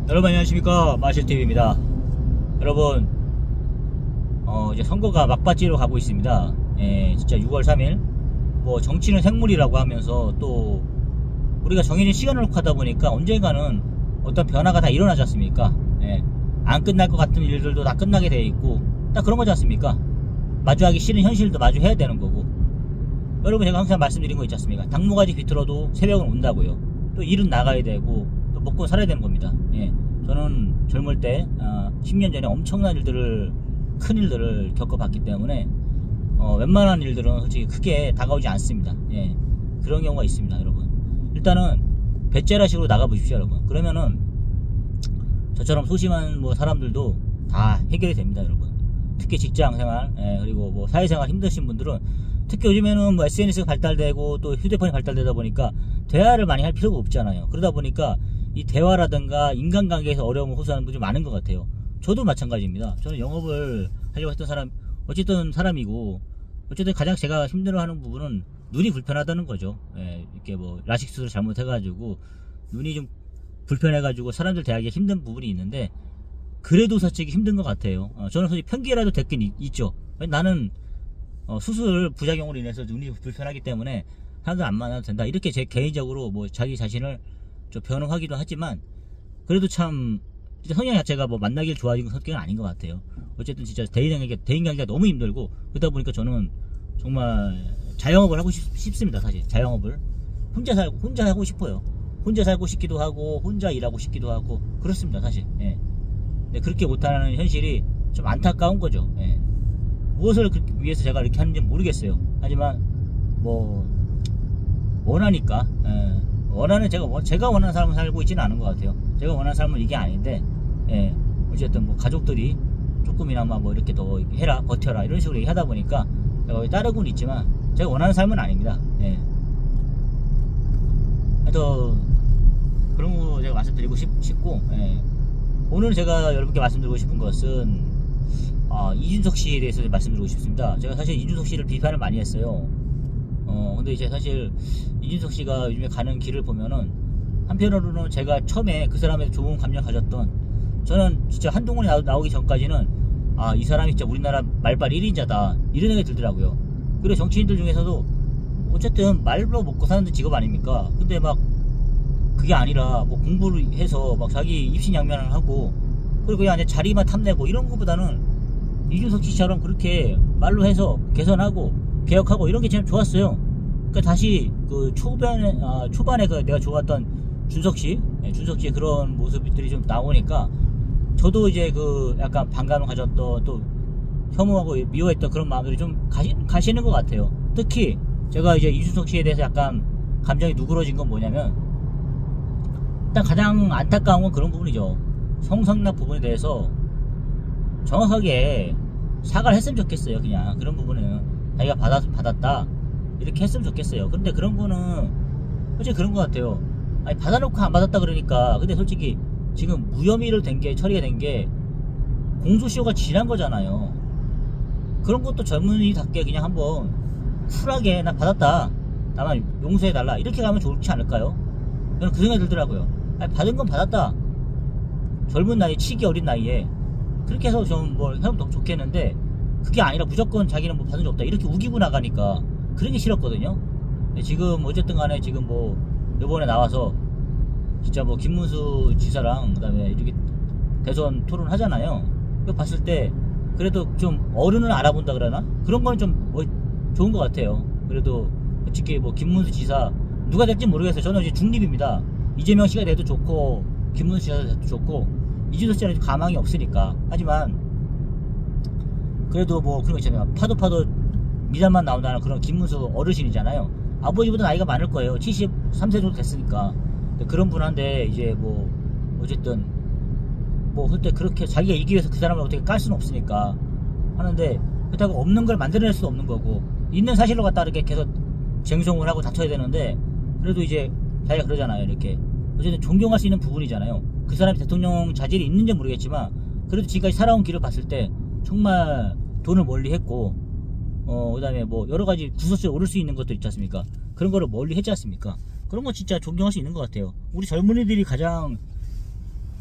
여러분 안녕하십니까, 마실TV입니다. 여러분 이제 선거가 막바지로 가고 있습니다. 진짜 6월 3일 뭐 정치는 생물이라고 하면서 또 우리가 정해진 시간을 놓고 하다 보니까 언젠가는 어떤 변화가 다 일어나지 않습니까? 안 끝날 것 같은 일들도 다 끝나게 돼 있고 딱 그런 거지 않습니까? 마주하기 싫은 현실도 마주해야 되는 거고. 여러분 제가 항상 말씀드린 거 있지 않습니까? 당무가지 비틀어도 새벽은 온다고요. 또 일은 나가야 되고 또 먹고 살아야 되는 겁니다. 저는 젊을 때 10년 전에 엄청난 일들을, 큰 일들을 겪어봤기 때문에 웬만한 일들은 솔직히 크게 다가오지 않습니다. 그런 경우가 있습니다. 여러분 일단은 배째라식으로 나가보십시오. 여러분 그러면은 저처럼 소심한 사람들도 다 해결이 됩니다. 여러분 특히 직장생활 그리고 뭐 사회생활 힘드신 분들은 특히 요즘에는 SNS가 발달되고 또 휴대폰이 발달되다 보니까 대화를 많이 할 필요가 없잖아요. 그러다 보니까 이 대화라든가 인간관계에서 어려움을 호소하는 분들이 많은 것 같아요. 저도 마찬가지입니다. 저는 영업을 하려고 했던 어쨌든 사람이고, 어쨌든 가장 제가 힘들어하는 부분은 눈이 불편하다는 거죠. 이렇게 뭐 라식 수술 잘못해가지고 눈이 좀 불편해가지고 사람들 대하기 힘든 부분이 있는데, 그래도 솔직히 힘든 것 같아요. 저는 솔직히 편기라도 됐긴 있죠. 나는 수술 부작용으로 인해서 눈이 불편하기 때문에 사람들 안 만나도 된다, 이렇게 제 개인적으로 뭐 자기 자신을 좀 변호하기도 하지만, 그래도 참 진짜 성향 자체가 뭐 만나길 좋아하는 성격은 아닌 것 같아요. 어쨌든 진짜 대인관계가 너무 힘들고, 그러다 보니까 저는 정말 자영업을 하고 싶습니다. 사실 자영업을 혼자 하고 싶어요. 혼자 살고 싶기도 하고 혼자 일하고 싶기도 하고 그렇습니다. 사실 근데 그렇게 못하는 현실이 좀 안타까운 거죠. 무엇을 위해서 제가 이렇게 하는지 모르겠어요. 하지만 뭐 원하니까 제가 원하는 삶을 살고 있지는 않은 것 같아요. 제가 원하는 삶은 이게 아닌데, 어쨌든 뭐 가족들이 조금이나마 뭐 이렇게 더 해라, 버텨라, 이런 식으로 얘기하다 보니까 제가 따르고는 있지만 제가 원하는 삶은 아닙니다. 하여튼 그런 거 제가 말씀드리고 싶고, 오늘 제가 여러분께 말씀드리고 싶은 것은 이준석 씨에 대해서 말씀드리고 싶습니다. 제가 사실 이준석 씨를 비판을 많이 했어요. 근데 이제 사실 이준석 씨가 요즘에 가는 길을 보면은, 한편으로는 제가 처음에 그 사람에 좋은 감정 가졌던, 저는 진짜 한동훈이 나오기 전까지는 이 사람이 진짜 우리나라 말빨 1인자다, 이런 생각이 들더라고요. 그리고 정치인들 중에서도 어쨌든 말로 먹고 사는 직업 아닙니까? 근데 막 그게 아니라 뭐 공부를 해서 막 자기 입신양면을 하고, 그리고 그냥 자리만 탐내고 이런 것보다는 이준석 씨처럼 그렇게 말로 해서 개선하고 개혁하고 이런 게 참 좋았어요. 그러니까 다시 그 초반에 내가 좋아했던 준석 씨의 그런 모습들이 좀 나오니까, 저도 이제 약간 반감을 가졌던, 또 혐오하고 미워했던 그런 마음들이 좀 가시는 것 같아요. 특히 제가 이제 이준석 씨에 대해서 약간 감정이 누그러진 건 뭐냐면, 일단 가장 안타까운 건 그런 부분이죠. 성상납 부분에 대해서 정확하게 사과를 했으면 좋겠어요. 그냥 그런 부분은 자기가 받았다 이렇게 했으면 좋겠어요. 근데 그런 거는 솔직히 그런 것 같아요. 받아놓고 안 받았다 그러니까. 근데 솔직히 지금 무혐의로 처리가 된 게 공소시효가 지난 거잖아요. 그런 것도 젊은이답게 그냥 한번 쿨하게, 나 받았다, 나만 용서해달라, 이렇게 가면 좋지 않을까요? 저는 그 생각이 들더라고요. 받은 건 받았다, 젊은 나이에, 치기 어린 나이에 그렇게 해서 좀 뭘 하면 더 좋겠는데, 그게 아니라 무조건 자기는 뭐 받은 적 없다 이렇게 우기고 나가니까 그런 게 싫었거든요. 지금 어쨌든 간에 지금 뭐 이번에 나와서 진짜 뭐 김문수 지사랑 그다음에 이렇게 대선 토론 하잖아요. 그거 봤을 때 그래도 좀 어른을 알아본다 그러나, 그런 거는 좀 좋은 것 같아요. 그래도 솔직히 뭐 김문수 지사 누가 될지 모르겠어요. 저는 이제 중립입니다. 이재명 씨가 돼도 좋고 김문수 씨가 돼도 좋고, 이준석 씨는 가망이 없으니까. 하지만 그래도 뭐 그런 거 있잖아요. 파도 미담만 나온다는 그런 김문수 어르신이잖아요. 아버지보다 나이가 많을 거예요. 73세 정도 됐으니까. 그런 분한테 이제 뭐 어쨌든 뭐 그때 그렇게 자기가 이기기 위해서 그 사람을 어떻게 깔 수는 없으니까 하는데, 그렇다고 없는 걸 만들어낼 수도 없는 거고, 있는 사실로 갖다 이렇게 계속 쟁송을 하고 다퉈야 되는데, 그래도 이제 자기가 그러잖아요. 이렇게 어쨌든 존경할 수 있는 부분이잖아요. 그 사람이 대통령 자질이 있는지 모르겠지만 그래도 지금까지 살아온 길을 봤을 때 정말 돈을 멀리 했고, 그 다음에 뭐 여러가지 구설수에 오를 수 있는 것도 있지 않습니까? 그런 거를 멀리 했지 않습니까? 그런 거 진짜 존경할 수 있는 것 같아요. 우리 젊은이들이 가장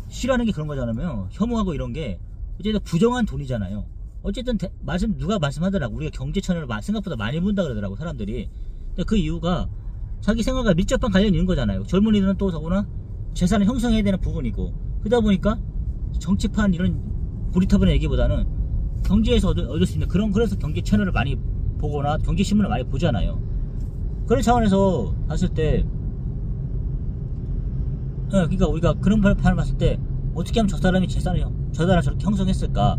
싫어하는 게 그런 거잖아요. 혐오하고 이런 게 어쨌든 부정한 돈이잖아요. 어쨌든 누가 말씀하더라고. 우리가 경제 채널을 생각보다 많이 본다 그러더라고 사람들이. 근데 그 이유가 자기 생활과 밀접한 관련이 있는 거잖아요. 젊은이들은 또 더구나 재산을 형성해야 되는 부분이고, 그러다 보니까 정치판 이런 고리타분한 얘기보다는 경제에서 얻을 수 있는 그래서 경제 채널을 많이 보거나 경제 신문을 많이 보잖아요. 그런 차원에서 봤을 때, 그러니까 우리가 그런 판을 봤을 때 어떻게 하면 저 사람이 재산을 저렇게 형성했을까?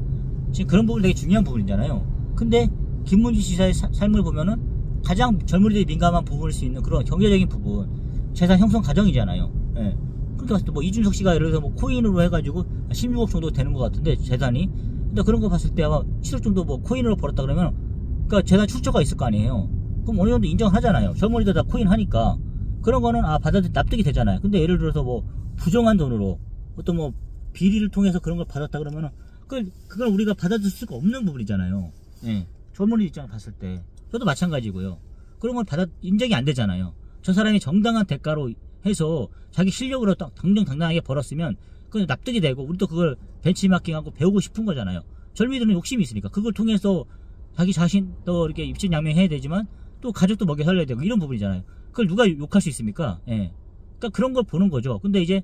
지금 그런 부분이 되게 중요한 부분이잖아요. 근데 김문수 지사의 삶을 보면은 가장 젊은이들이 민감한 부분일 수 있는 그런 경제적인 부분, 재산 형성 과정이잖아요. 예. 그렇게 봤을 때 뭐 이준석 씨가 예를 들어서 뭐 코인으로 해가지고 16억 정도 되는 것 같은데 재산이. 근데 그런 거 봤을 때 아마 7억 정도 뭐 코인으로 벌었다 그러면, 그러니까 재산 출처가 있을 거 아니에요. 그럼 어느 정도 인정하잖아요. 젊은이들 다 코인 하니까. 그런 거는 받아들이 납득이 되잖아요. 근데 예를 들어서 뭐 부정한 돈으로 어떤 뭐 비리를 통해서 그런 걸 받았다 그러면은 그걸 우리가 받아들일 수가 없는 부분이잖아요. 예. 젊은이 입장을 봤을 때. 저도 마찬가지고요. 그런 걸 인정이 안 되잖아요. 저 사람이 정당한 대가로 해서 자기 실력으로 당당하게 벌었으면 그건 납득이 되고, 우리도 그걸 벤치마킹하고 배우고 싶은 거잖아요. 젊은이들은 욕심이 있으니까 그걸 통해서 자기 자신도 이렇게 입신양명해야 되지만 또 가족도 먹여 살려야 되고 이런 부분이잖아요. 그걸 누가 욕할 수 있습니까? 예. 그러니까 그런 걸 보는 거죠. 근데 이제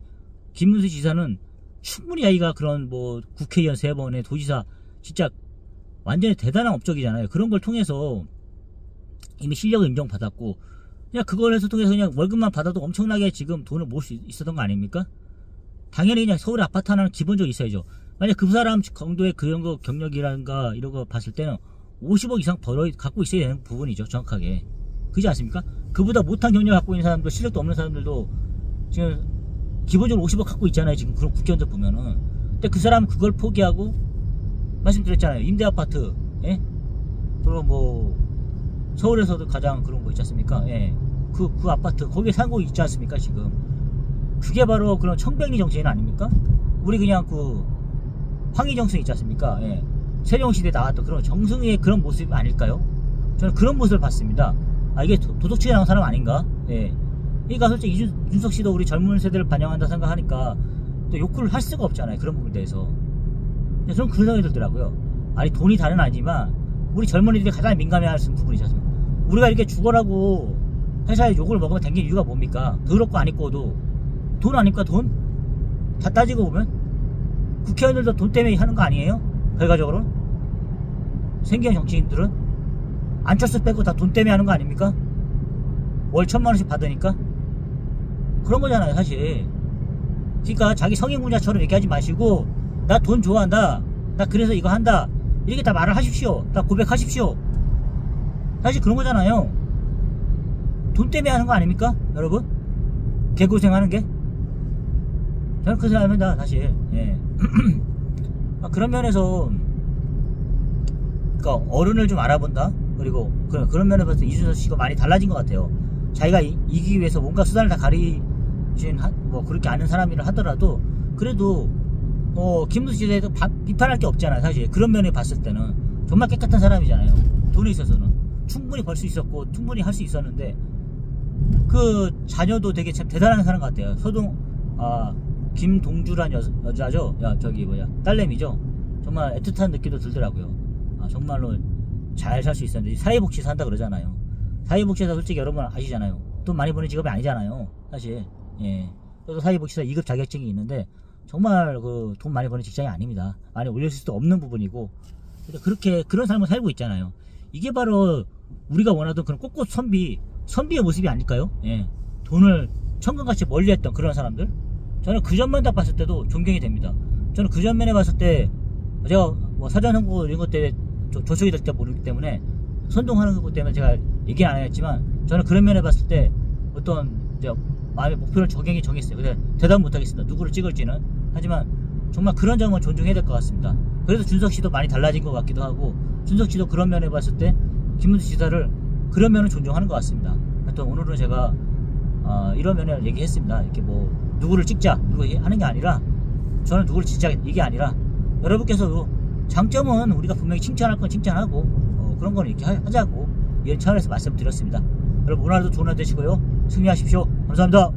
김문수 지사는 충분히 아이가 그런 뭐 국회의원 3번에 도지사 진짜 완전히 대단한 업적이잖아요. 그런 걸 통해서 이미 실력을 인정받았고, 그냥 그걸 해서 통해서 그냥 월급만 받아도 엄청나게 지금 돈을 모을 수 있었던 거 아닙니까? 당연히 그냥 서울에 아파트 하나는 기본적으로 있어야죠. 만약 그 사람 정도의 그런 거 경력이란가 이런 거 봤을 때는 50억 이상 갖고 있어야 되는 부분이죠. 정확하게. 그렇지 않습니까? 그보다 못한 경력을 갖고 있는 사람들, 실력도 없는 사람들도 지금 기본적으로 50억 갖고 있잖아요. 지금 그런 국회의원들 보면은. 근데 그 사람은 그걸 포기하고, 말씀드렸잖아요. 임대아파트, 예? 그리고 뭐 서울에서도 가장 그런 거 있지 않습니까? 예. 그 아파트 거기에 살고 있지 않습니까? 지금 그게 바로 그런 청백리 정치인 아닙니까? 우리 그냥 그 황희정승 있지 않습니까? 예. 세종시대에 나왔던 그런 정승의 그런 모습이 아닐까요? 저는 그런 모습을 봤습니다. 이게 도덕치게 나온 사람 아닌가? 예. 그러니까 솔직히 이준석 씨도 우리 젊은 세대를 반영한다 생각하니까 또 욕을 할 수가 없잖아요. 그런 부분에 대해서. 저는 그런 생각이 들더라고요. 아니 돈이 다는 아니지만 우리 젊은이들이 가장 민감해할 수 있는 부분이지 않습니까? 우리가 이렇게 죽어라고 회사에 욕을 먹으면 댕기는 이유가 뭡니까? 더럽고 안 입고도 돈 안 입까 돈? 다 따지고 보면 국회의원들도 돈 때문에 하는 거 아니에요? 결과적으로 생기는 정치인들은 안철수 빼고 다 돈 때문에 하는 거 아닙니까? 월 1000만원씩 받으니까 그런 거잖아요 사실. 그러니까 자기 성인군자처럼 얘기하지 마시고 나 돈 좋아한다, 나 그래서 이거 한다, 이렇게 다 말을 하십시오. 다 고백하십시오. 사실 그런 거잖아요. 돈 때문에 하는 거 아닙니까 여러분? 개고생하는 게. 저는 그 생각합니다 사실. 예. 그런 면에서 그러니까 어른을 좀 알아본다. 그리고 그런 면에서 봐서 이준석 씨가 많이 달라진 것 같아요. 자기가 이기기 위해서 뭔가 수단을 다 가리신 뭐 그렇게 아는 사람이라 하더라도 그래도 김문수 씨에 대해서 비판할 게 없잖아요 사실. 그런 면에 봤을 때는 정말 깨끗한 사람이잖아요. 돈에 있어서는 충분히 벌 수 있었고 충분히 할 수 있었는데, 그 자녀도 되게 참 대단한 사람 같아요. 김동주란 여자죠. 저기 딸내미죠. 정말 애틋한 느낌도 들더라고요. 정말로 잘 살 수 있었는데 사회복지 산다 그러잖아요. 사회복지사 솔직히 여러분 아시잖아요. 돈 많이 버는 직업이 아니잖아요 사실. 예. 저도 사회복지사 2급 자격증이 있는데 정말 그 돈 많이 버는 직장이 아닙니다. 많이 올릴 수도 없는 부분이고, 그렇게 그런 삶을 살고 있잖아요. 이게 바로 우리가 원하던 그런 꼿꼿 선비의 모습이 아닐까요? 예. 돈을 천금같이 멀리했던 그런 사람들. 저는 그 전만 다 봤을 때도 존경이 됩니다. 저는 그 전면에 봤을 때 제가 뭐 사전 선거 이런 것 때문에 조촉이 될 때 모르기 때문에 선동하는 것 때문에 제가 얘기 안 했지만, 저는 그런 면에 봤을 때 어떤 마음의 목표를 정했어요. 근데 대답 못하겠습니다. 누구를 찍을지는. 하지만 정말 그런 점은 존중해야 될 것 같습니다. 그래서 준석 씨도 많이 달라진 것 같기도 하고, 준석 씨도 그런 면에 봤을 때 김문수 지사를 그런 면을 존중하는 것 같습니다. 하여튼 오늘은 제가 이런 면을 얘기했습니다. 이렇게 뭐 누구를 찍자 누구 하는 게 아니라, 저는 누구를 찍자 이게 아니라 여러분께서도 장점은 우리가 분명히 칭찬할 건 칭찬하고 그런 거는 이렇게 하자고 이런 차원에서 말씀드렸습니다. 여러분 오늘도 좋은 하루 되시고요. 승리하십시오. 감사합니다.